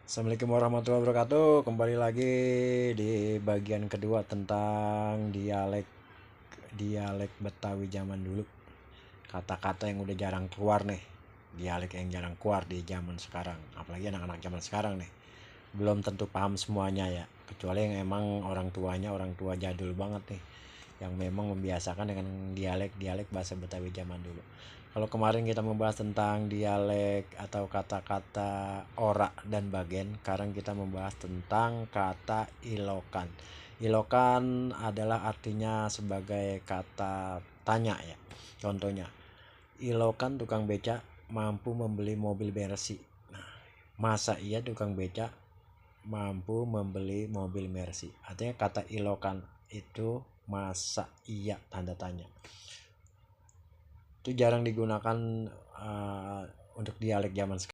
Assalamualaikum warahmatullahi wabarakatuh. Kembali lagi di bagian kedua tentang dialek dialek Betawi zaman dulu. Kata-kata yang udah jarang keluar nih. Dialek yang jarang keluar di zaman sekarang. Apalagi anak-anak zaman sekarang nih. Belum tentu paham semuanya ya. Kecuali yang emang orang tuanya orang tua jadul banget nih, yang memang membiasakan dengan dialek-dialek bahasa Betawi zaman dulu. Kalau kemarin kita membahas tentang dialek atau kata-kata ora dan bagen, sekarang kita membahas tentang kata ilokan. Ilokan adalah artinya sebagai kata tanya ya. Contohnya, ilokan tukang beca mampu membeli mobil Mercy. Nah, masa iya tukang beca mampu membeli mobil Mercy? Artinya kata ilokan itu masa iya tanda tanya. Itu jarang digunakan untuk dialek zaman sekarang.